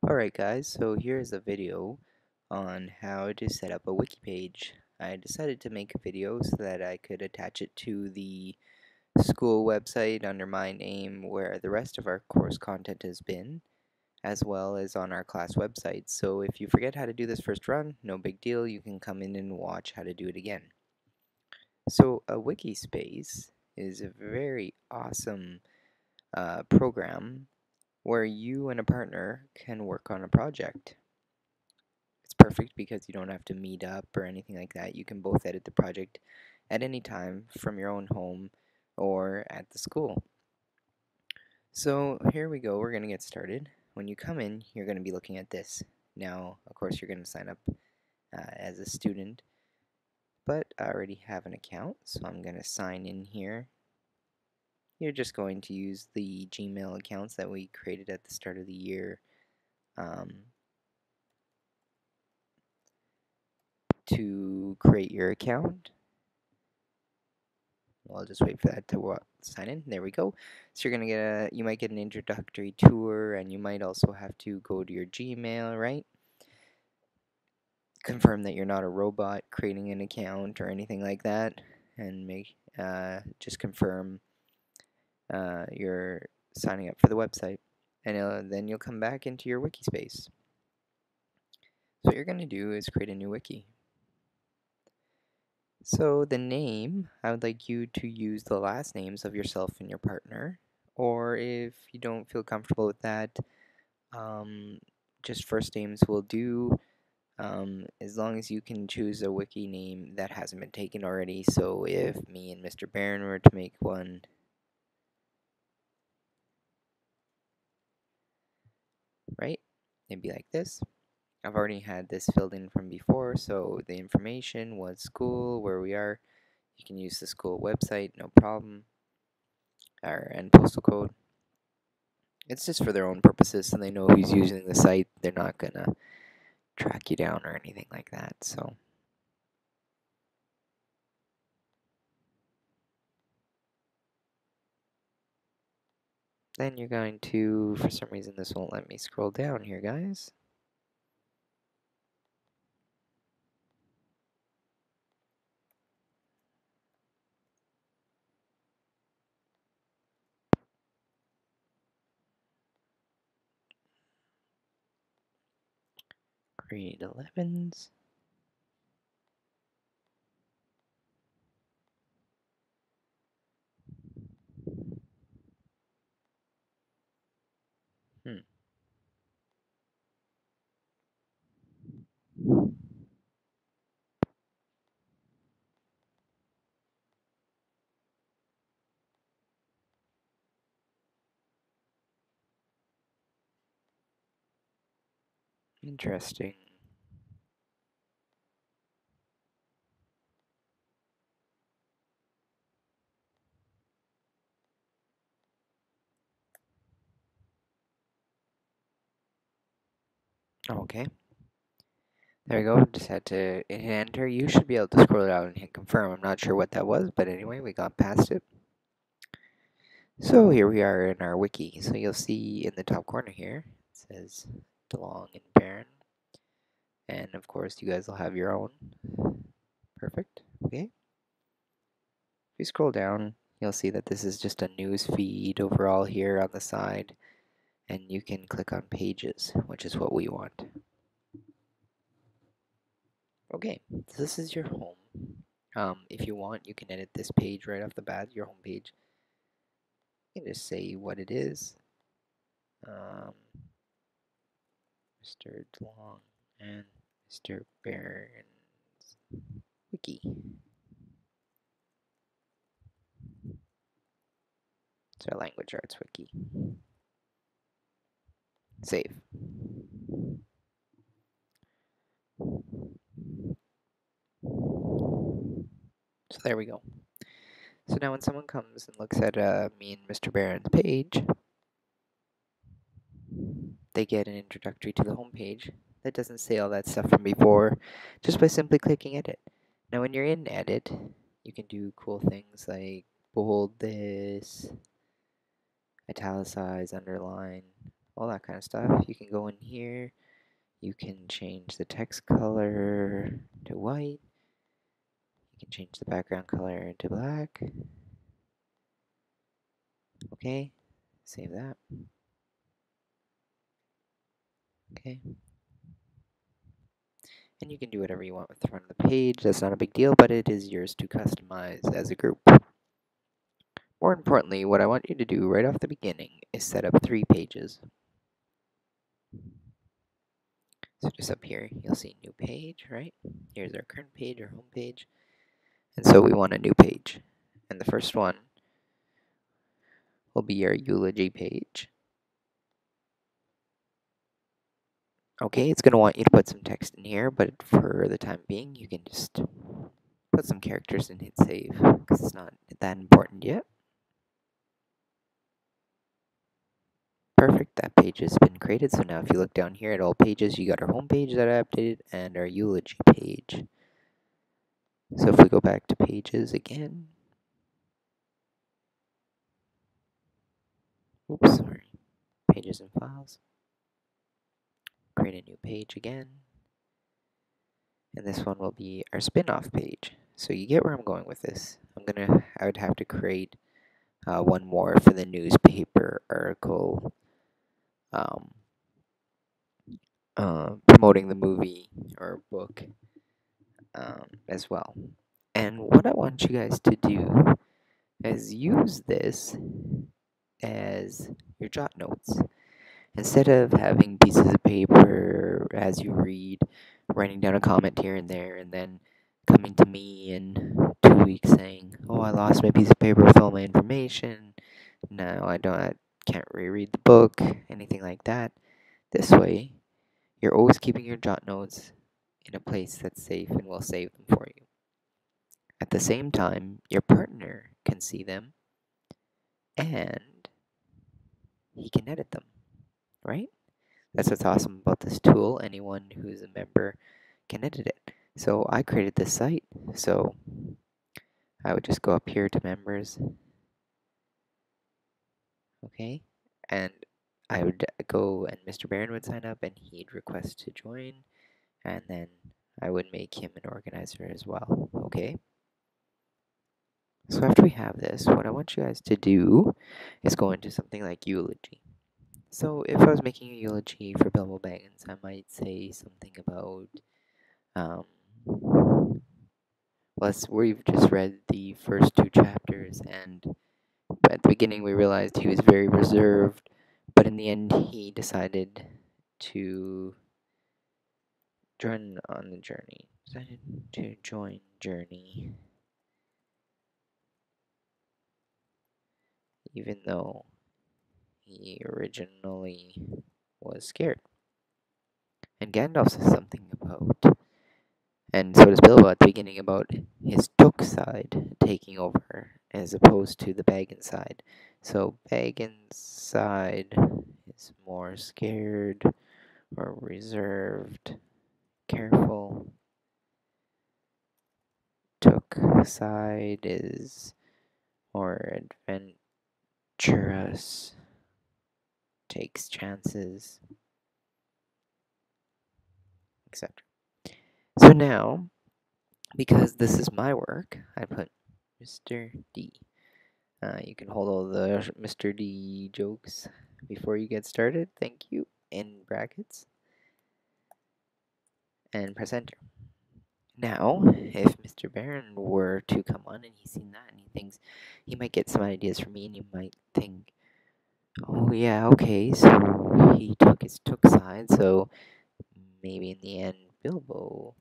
Alright guys, so here's a video on how to set up a wiki page. I decided to make a video so that I could attach it to the school website under my name where the rest of our course content has been, as well as on our class website. So if you forget how to do this first run, no big deal, you can come in and watch how to do it again. So a wiki space is a very awesome program where you and a partner can work on a project. It's perfect because you don't have to meet up or anything like that. You can both edit the project at any time from your own home or at the school. So here we go, we're going to get started. When you come in, you're going to be looking at this. Now, of course, you're going to sign up as a student, but I already have an account, so I'm going to sign in here. You're just going to use the Gmail accounts that we created at the start of the year to create your account. I'll just wait for that to sign in. There we go. So you're gonna get you might get an introductory tour, and you might also have to go to your Gmail, right? Confirm that you're not a robot creating an account or anything like that, and just confirm you're signing up for the website, and then you'll come back into your wiki space. So what you're gonna do is create a new wiki. So the name, I would like you to use the last names of yourself and your partner, or if you don't feel comfortable with that, um, just first names will do, as long as you can choose a wiki name that hasn't been taken already. So if me and Mr. Barron were to make one, right, it'd be like this. I've already had this filled in from before, so the information was school, where we are. You can use the school website, no problem, and postal code. It's just for their own purposes, so they know who's using the site. They're not gonna track you down or anything like that. So then you're going to, for some reason this won't let me scroll down here, guys. Grade 11s. Hmm. Interesting. Okay. There we go. Just had to hit enter. You should be able to scroll down and hit confirm. I'm not sure what that was, but anyway, we got past it. So here we are in our wiki. So you'll see in the top corner here, it says DeLong and Barron. And of course, you guys will have your own. Perfect. Okay. If you scroll down, you'll see that this is just a news feed overall here on the side, and you can click on pages, which is what we want. Okay, so this is your home. If you want, you can edit this page right off the bat, your home page. You can just say what it is. Mr. DeLong and Mr. Barron's Wiki. It's our language arts wiki. Save. So there we go. So now when someone comes and looks at me and Mr. Barron's page, they get an introductory to the home page that doesn't say all that stuff from before, just by simply clicking edit. Now when you're in edit, you can do cool things like bold this, italicize, underline. all that kind of stuff. You can go in here, you can change the text color to white, you can change the background color to black. Okay, save that. Okay. And you can do whatever you want with the front of the page. That's not a big deal, but it is yours to customize as a group. More importantly, what I want you to do right off the beginning is set up 3 pages. So just up here, you'll see new page, right? Here's our current page, our home page. And so we want a new page. And the first one will be our eulogy page. Okay, it's going to want you to put some text in here, but for the time being, you can just put some characters and hit save, because it's not that important yet. Perfect, that page has been created. So now if you look down here at all pages, you got our home page that I updated and our eulogy page. So if we go back to pages again, oops, sorry, pages and files, create a new page again, and this one will be our spin-off page. So you get where I'm going with this. I would have to create one more for the newspaper article promoting the movie or book as well. And what I want you guys to do is use this as your jot notes. Instead of having pieces of paper as you read, writing down a comment here and there, and then coming to me in 2 weeks saying, "Oh, I lost my piece of paper with all my information. No, I can't reread the book," anything like that. This way, you're always keeping your jot notes in a place that's safe and will save them for you. At the same time, your partner can see them and he can edit them, right? That's what's awesome about this tool. Anyone who's a member can edit it. So I created this site, so I would just go up here to members, okay, and I would go and Mr. Barron would sign up and he'd request to join, and then I would make him an organizer as well, okay? So after we have this, what I want you guys to do is go into something like eulogy. So if I was making a eulogy for Bilbo Baggins, I might say something about, we've just read the first 2 chapters, and at the beginning we realized he was very reserved, but in the end he decided to join on the journey. Decided to join Journey, even though he originally was scared. And Gandalf says something about, and so does Bilbo at the beginning, about his Took side taking over as opposed to the Baggins side. So Baggins side is more scared or reserved, careful. Took side is more adventurous, takes chances, etc. So now, because this is my work, I put Mr. D. You can hold all the Mr. D jokes before you get started. Thank you. In brackets. And press enter. Now, if Mr. Barron were to come on and he's seen that and he thinks he might get some ideas from me, and he might think, "Oh yeah, okay, so he took his Took side, so maybe in the end Bilbo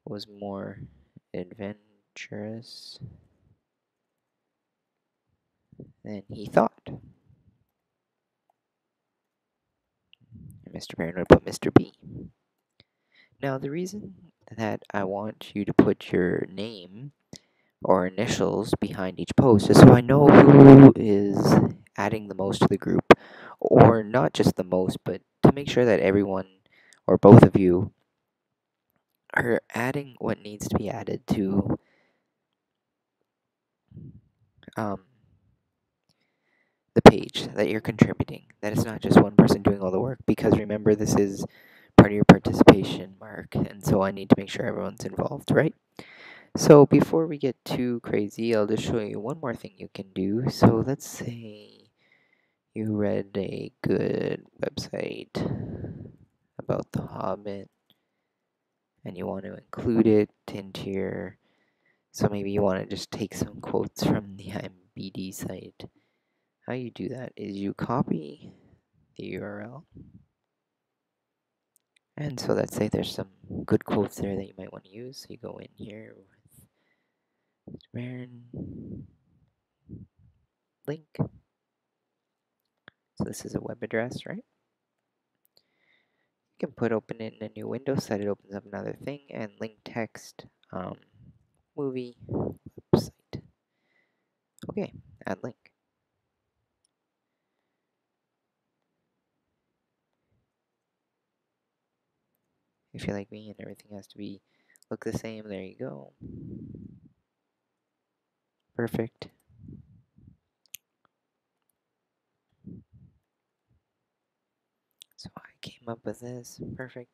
was more adventurous than he thought." And Mr. Barron would put Mr. B. Now, the reason that I want you to put your name or initials behind each post is so I know who is adding the most to the group, or not just the most, but to make sure that everyone or both of you are adding what needs to be added um, the page that you're contributing. That is not just one person doing all the work, because remember, this is part of your participation mark, and so I need to make sure everyone's involved, right? So before we get too crazy, I'll just show you one more thing you can do. So let's say you read a good website about The Hobbit and you want to include it into your, so maybe you want to just take some quotes from the IMBD site. How you do that is you copy the URL, and so let's say there's some good quotes there that you might want to use. So you go in here with Baron link. So this is a web address, right? You can open it in a new window so that it opens up another thing, and link text movie website. Okay, add link. If you're like me and everything has to be look the same, there you go. Perfect. So I came up with this. Perfect.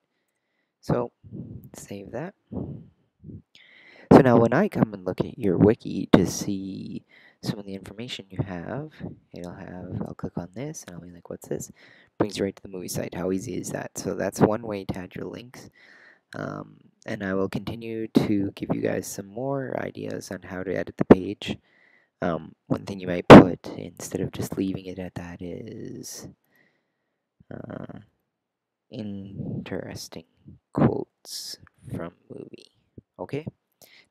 So save that. So now when I come and look at your wiki to see some of the information you have, I'll click on this and I'll be like, what's this? Brings you right to the movie site. How easy is that? So that's one way to add your links. And I will continue to give you guys some more ideas on how to edit the page. One thing you might put instead of just leaving it at that is interesting quotes from movie. Okay?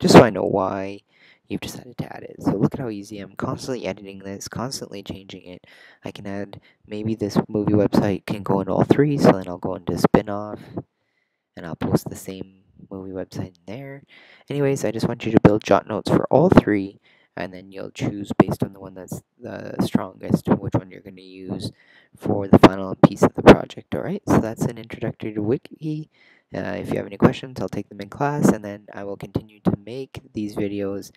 Just so I know why you've decided to add it. So look at how easy I'm constantly editing this, constantly changing it. I can add, maybe this movie website can go in all three, so then I'll go into spin-off, and I'll post the same movie website in there. Anyways, I just want you to build jot notes for all three, and then you'll choose based on the one that's the strongest, which one you're going to use for the final piece of the project. Alright, so that's an introductory to Wiki. If you have any questions, I'll take them in class, and then I will continue to make these videos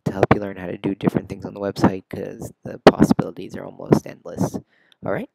to help you learn how to do different things on the website, because the possibilities are almost endless. Alright?